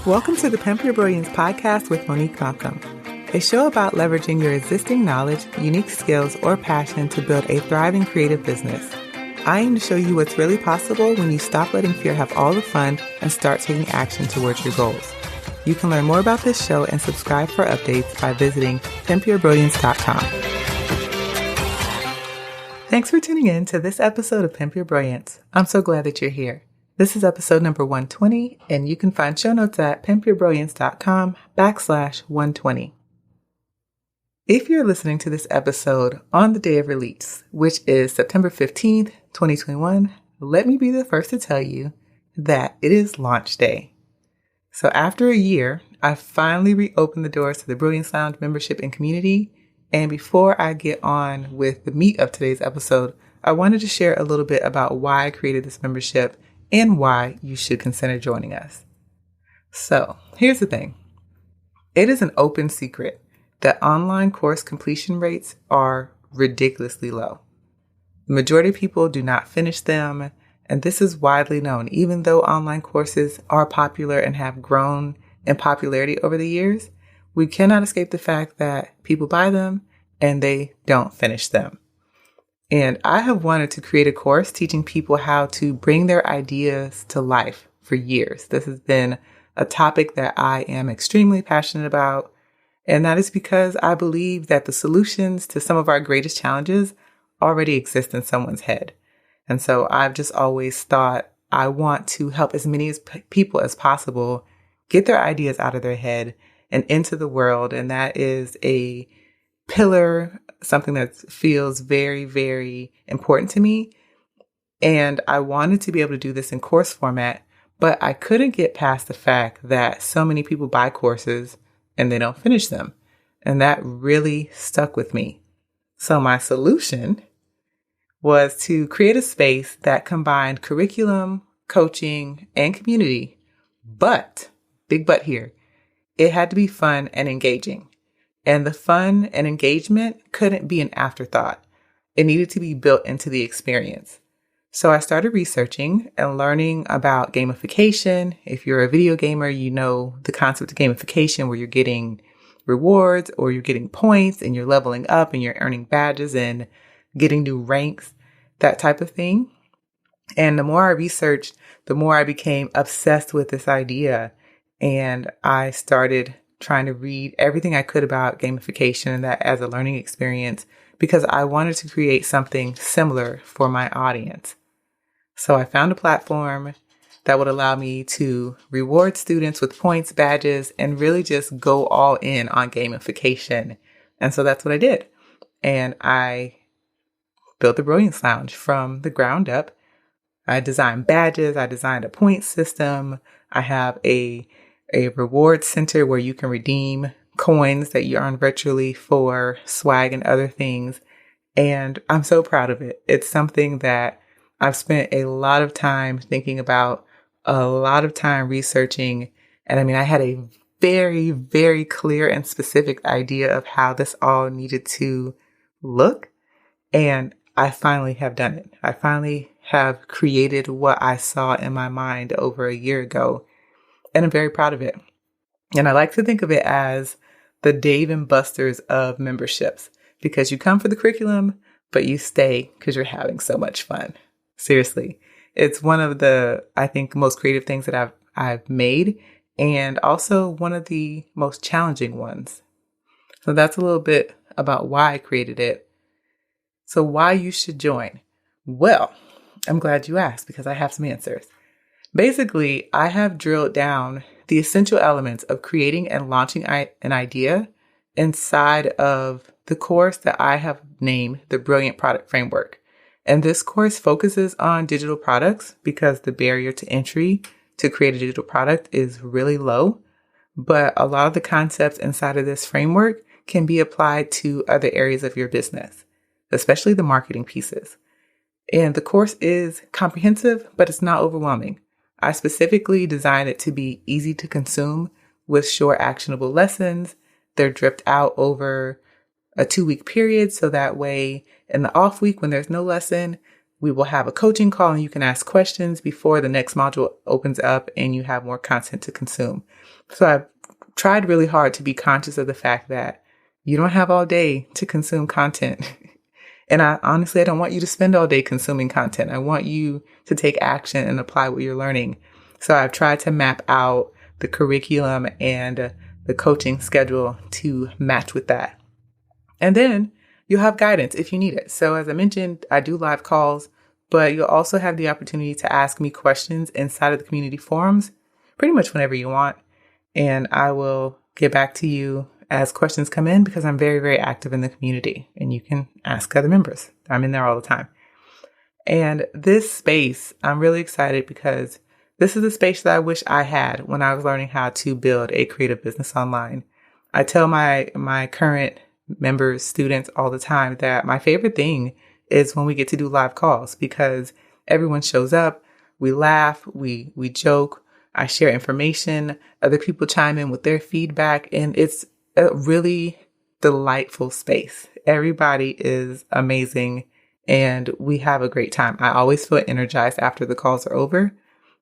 Welcome to the Pimp Your Brilliance podcast with Monique Malcolm, a show about leveraging your existing knowledge, unique skills, or passion to build a thriving creative business. I aim to show you what's really possible when you stop letting fear have all the fun and start taking action towards your goals. You can learn more about this show and subscribe for updates by visiting pimpyourbrilliance.com. Thanks for tuning in to this episode of Pimp Your Brilliance. I'm so glad that you're here. This is episode number 120, and you can find show notes at pimpyourbrilliance.com/120. If you're listening to this episode on the day of release, which is September 15th, 2021, let me be the first to tell you that it is launch day. So after a year, I finally reopened the doors to the Brilliance Lounge membership and community. And before I get on with the meat of today's episode, I wanted to share a little bit about why I created this membership and why you should consider joining us. So here's the thing. It is an open secret that online course completion rates are ridiculously low. The majority of people do not finish them, and this is widely known. Even though online courses are popular and have grown in popularity over the years, we cannot escape the fact that people buy them and they don't finish them. And I have wanted to create a course teaching people how to bring their ideas to life for years. This has been a topic that I am extremely passionate about. And that is because I believe that the solutions to some of our greatest challenges already exist in someone's head. And so I've just always thought I want to help as many people as possible get their ideas out of their head and into the world. And that is a pillar, something that feels very, very important to me. And I wanted to be able to do this in course format, but I couldn't get past the fact that so many people buy courses and they don't finish them. And that really stuck with me. So my solution was to create a space that combined curriculum, coaching, and community. But, big but here, it had to be fun and engaging. And the fun and engagement couldn't be an afterthought. It needed to be built into the experience. So I started researching and learning about gamification. If you're a video gamer, you know the concept of gamification where you're getting rewards or you're getting points and you're leveling up and you're earning badges and getting new ranks, that type of thing. And the more I researched, the more I became obsessed with this idea. And I started trying to read everything I could about gamification and that as a learning experience because I wanted to create something similar for my audience. So I found a platform that would allow me to reward students with points, badges, and really just go all in on gamification. And so that's what I did. And I built the Brilliance Lounge from the ground up. I designed badges. I designed a point system. I have a reward center where you can redeem coins that you earn virtually for swag and other things. And I'm so proud of it. It's something that I've spent a lot of time thinking about, a lot of time researching. And I had a very, very clear and specific idea of how this all needed to look. And I finally have done it. I finally have created what I saw in my mind over a year ago. And I'm very proud of it. And I like to think of it as the Dave and Buster's of memberships because you come for the curriculum, but you stay because you're having so much fun. Seriously. It's one of the, I think, most creative things that I've made and also one of the most challenging ones. So that's a little bit about why I created it. So why you should join? Well, I'm glad you asked because I have some answers. Basically, I have drilled down the essential elements of creating and launching an idea inside of the course that I have named the Brilliant Product Framework. And this course focuses on digital products because the barrier to entry to create a digital product is really low. But a lot of the concepts inside of this framework can be applied to other areas of your business, especially the marketing pieces. And the course is comprehensive, but it's not overwhelming. I specifically designed it to be easy to consume with short actionable lessons. They're dripped out over a 2-week period. So that way in the off week, when there's no lesson, We will have a coaching call and you can ask questions before the next module opens up and you have more content to consume. So I've tried really hard to be conscious of the fact that you don't have all day to consume content. And I don't want you to spend all day consuming content. I want you to take action and apply what you're learning. So I've tried to map out the curriculum and the coaching schedule to match with that. And then you'll have guidance if you need it. So as I mentioned, I do live calls, but you'll also have the opportunity to ask me questions inside of the community forums pretty much whenever you want. And I will get back to you as questions come in because I'm very, very active in the community and you can ask other members. I'm in there all the time. And this space, I'm really excited because this is a space that I wish I had when I was learning how to build a creative business online. I tell my current members, students all the time that my favorite thing is when we get to do live calls because everyone shows up, we laugh, we joke, I share information, other people chime in with their feedback, and it's a really delightful space. Everybody is amazing and we have a great time. I always feel energized after the calls are over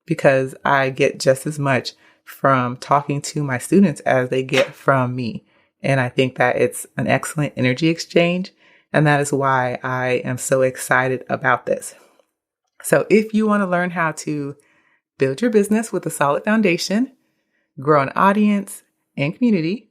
because I get just as much from talking to my students as they get from me. And I think that it's an excellent energy exchange. And that is why I am so excited about this. So if you want to learn how to build your business with a solid foundation, grow an audience and community,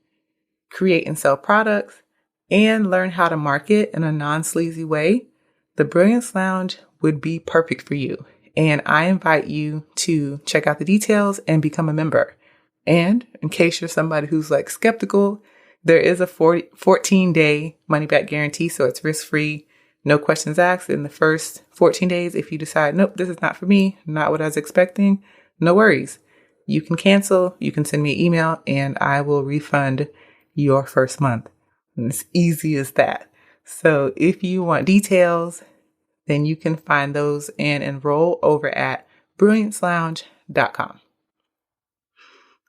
create and sell products, and learn how to market in a non-sleazy way, the Brilliance Lounge would be perfect for you. And I invite you to check out the details and become a member. And in case you're somebody who's skeptical, there is a 14-day money-back guarantee, so it's risk-free, no questions asked. In the first 14 days, if you decide, nope, this is not for me, not what I was expecting, no worries. You can cancel, you can send me an email, and I will refund your first month. And it's easy as that. So if you want details, then you can find those and enroll over at brilliancelounge.com.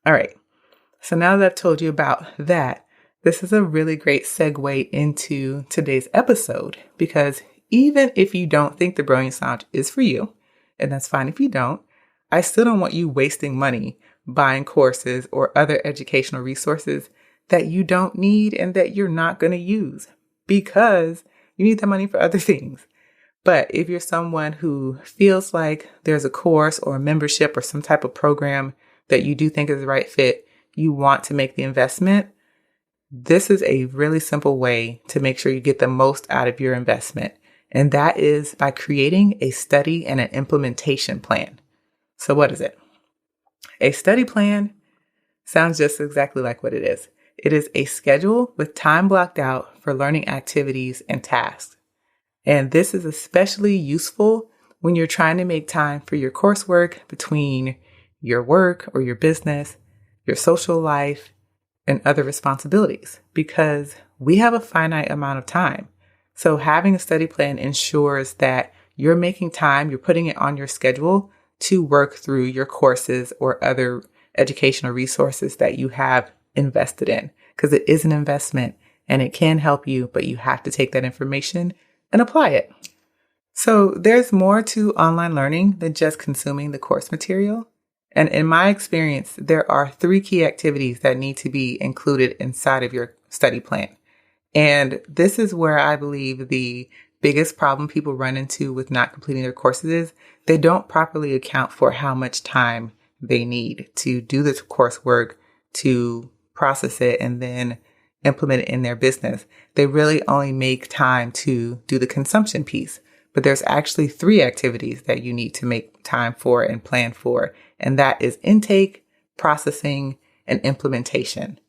All right. So now that I've told you about that, this is a really great segue into today's episode because even if you don't think the Brilliance Lounge is for you, and that's fine if you don't, I still don't want you wasting money buying courses or other educational resources that you don't need and that you're not going to use because you need that money for other things. But if you're someone who feels like there's a course or a membership or some type of program that you do think is the right fit, you want to make the investment, this is a really simple way to make sure you get the most out of your investment. And that is by creating a study and an implementation plan. So what is it? A study plan sounds just exactly like what it is. It is a schedule with time blocked out for learning activities and tasks. And this is especially useful when you're trying to make time for your coursework between your work or your business, your social life, and other responsibilities, because we have a finite amount of time. So having a study plan ensures that you're making time, you're putting it on your schedule to work through your courses or other educational resources that you have invested in, because it is an investment and it can help you, but you have to take that information and apply it. So there's more to online learning than just consuming the course material. And in my experience, there are 3 key activities that need to be included inside of your study plan. And this is where I believe the biggest problem people run into with not completing their courses is they don't properly account for how much time they need to do the coursework, to process it, and then implement it in their business. They really only make time to do the consumption piece. But there's actually 3 activities that you need to make time for and plan for. And that is intake, processing, and implementation.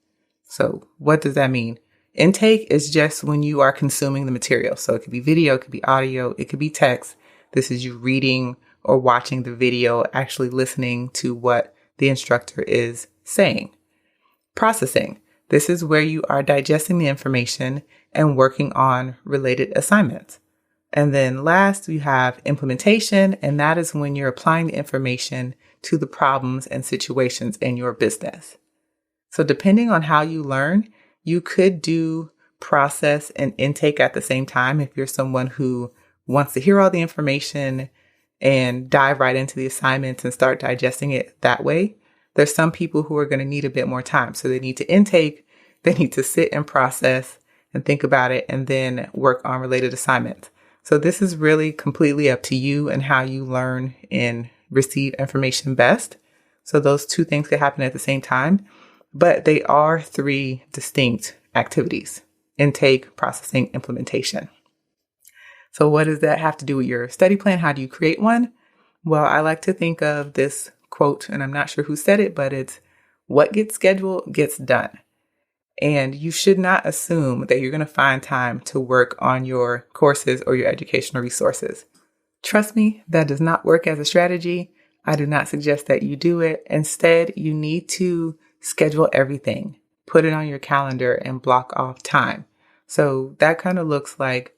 So what does that mean? Intake is just when you are consuming the material. So it could be video, it could be audio, it could be text. This is you reading or watching the video, actually listening to what the instructor is saying. Processing. This is where you are digesting the information and working on related assignments. And then last, we have implementation, and that is when you're applying the information to the problems and situations in your business. So depending on how you learn, you could do process and intake at the same time if you're someone who wants to hear all the information and dive right into the assignments and start digesting it that way. There's some people who are going to need a bit more time. So they need to intake, they need to sit and process and think about it, and then work on related assignments. So this is really completely up to you and how you learn and receive information best. So those two things could happen at the same time, but they are three distinct activities: intake, processing, implementation. So what does that have to do with your study plan? How do you create one? Well, I like to think of this quote, and I'm not sure who said it, but it's what gets scheduled gets done. And you should not assume that you're going to find time to work on your courses or your educational resources. Trust me, that does not work as a strategy. I do not suggest that you do it. Instead, you need to schedule everything, put it on your calendar, and block off time. So that kind of looks like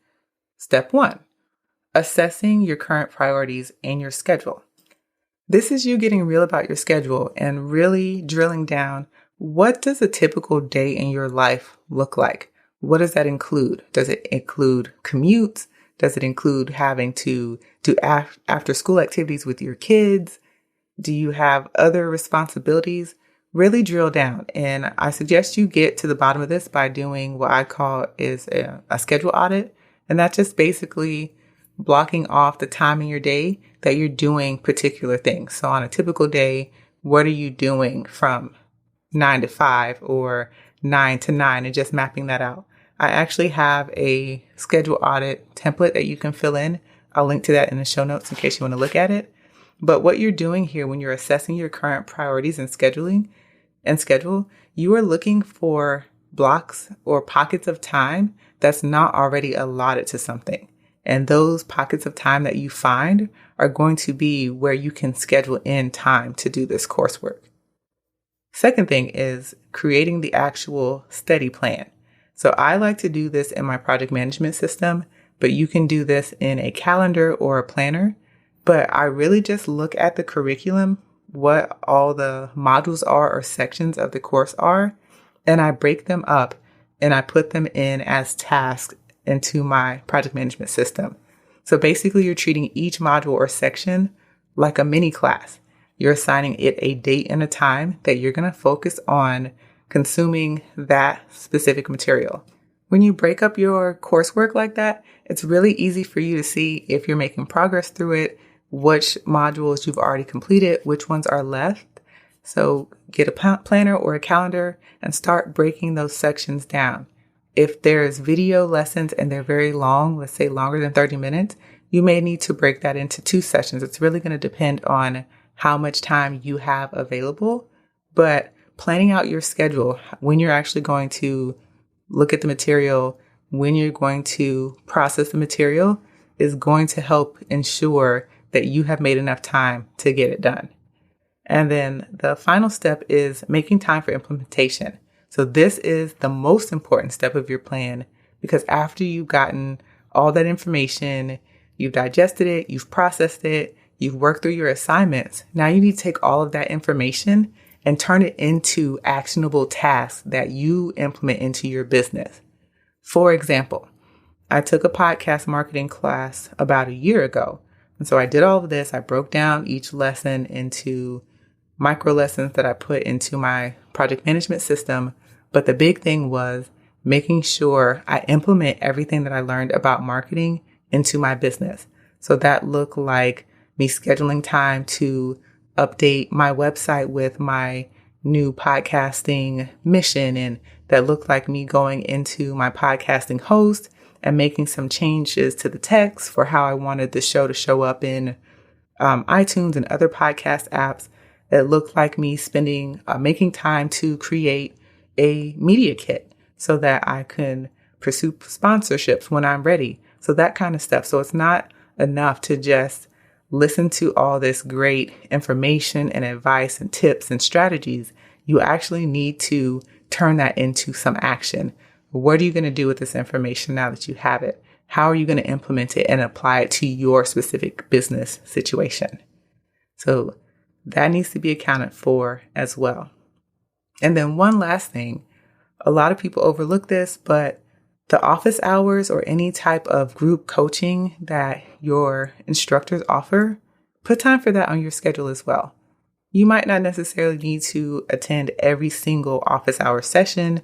step 1, assessing your current priorities and your schedule. This is you getting real about your schedule and really drilling down. What does a typical day in your life look like? What does that include? Does it include commutes? Does it include having to do after school activities with your kids? Do you have other responsibilities? Really drill down. And I suggest you get to the bottom of this by doing what I call is a schedule audit. And that's just basically blocking off the time in your day that you're doing particular things. So on a typical day, what are you doing from 9 to 5 or 9 to 9, and just mapping that out. I actually have a schedule audit template that you can fill in. I'll link to that in the show notes in case you want to look at it. But what you're doing here when you're assessing your current priorities and schedule, you are looking for blocks or pockets of time that's not already allotted to something. And those pockets of time that you find are going to be where you can schedule in time to do this coursework. Second thing is creating the actual study plan. So I like to do this in my project management system, but you can do this in a calendar or a planner. But I really just look at the curriculum, what all the modules are or sections of the course are, and I break them up and I put them in as tasks into my project management system. So basically you're treating each module or section like a mini class. You're assigning it a date and a time that you're going to focus on consuming that specific material. When you break up your coursework like that, it's really easy for you to see if you're making progress through it, which modules you've already completed, which ones are left. So get a planner or a calendar and start breaking those sections down. If there's video lessons and they're very long, let's say longer than 30 minutes, you may need to break that into 2 sessions. It's really going to depend on how much time you have available, but planning out your schedule, when you're actually going to look at the material, when you're going to process the material, is going to help ensure that you have made enough time to get it done. And then the final step is making time for implementation. So this is the most important step of your plan, because after you've gotten all that information, you've digested it, you've processed it, you've worked through your assignments. Now you need to take all of that information and turn it into actionable tasks that you implement into your business. For example, I took a podcast marketing class about a year ago. And so I did all of this. I broke down each lesson into micro lessons that I put into my project management system. But the big thing was making sure I implement everything that I learned about marketing into my business. So that looked like me scheduling time to update my website with my new podcasting mission. And that looked like me going into my podcasting host and making some changes to the text for how I wanted the show to show up in iTunes and other podcast apps. It looked like me making time to create a media kit so that I can pursue sponsorships when I'm ready. So that kind of stuff. So it's not enough to just listen to all this great information and advice and tips and strategies. You actually need to turn that into some action. What are you going to do with this information now that you have it? How are you going to implement it and apply it to your specific business situation? So that needs to be accounted for as well. And then one last thing, a lot of people overlook this, but the office hours or any type of group coaching that your instructors offer, put time for that on your schedule as well. You might not necessarily need to attend every single office hour session,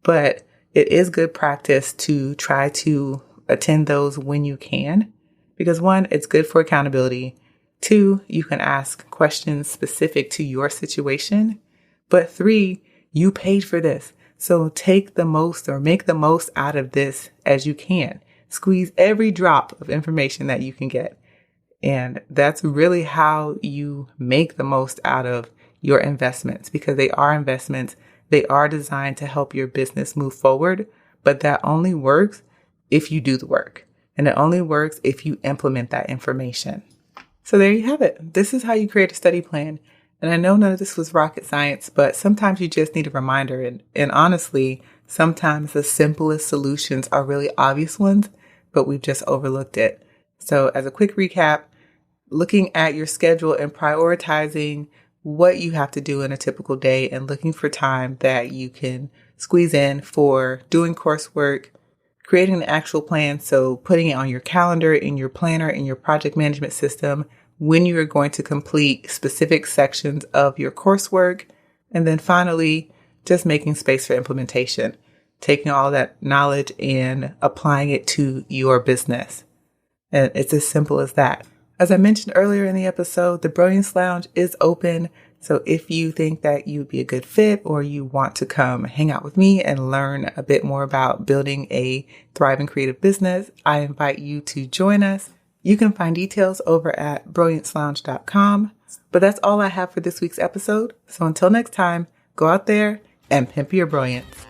but it is good practice to try to attend those when you can, because one, it's good for accountability. Two, you can ask questions specific to your situation. But three, you paid for this. So take the most or make the most out of this as you can. Squeeze every drop of information that you can get. And that's really how you make the most out of your investments, because they are investments. They are designed to help your business move forward, but that only works if you do the work. And it only works if you implement that information. So there you have it. This is how you create a study plan. And I know none of this was rocket science, but sometimes you just need a reminder. And honestly, sometimes the simplest solutions are really obvious ones, but we've just overlooked it. So as a quick recap, looking at your schedule and prioritizing what you have to do in a typical day and looking for time that you can squeeze in for doing coursework, creating an actual plan. So putting it on your calendar, in your planner, in your project management system, when you are going to complete specific sections of your coursework. And then finally, just making space for implementation, taking all that knowledge and applying it to your business. And it's as simple as that. As I mentioned earlier in the episode, the Brilliance Lounge is open. So if you think that you'd be a good fit or you want to come hang out with me and learn a bit more about building a thriving creative business, I invite you to join us. You can find details over at brilliancelounge.com. But that's all I have for this week's episode. So until next time, go out there and pimp your brilliance.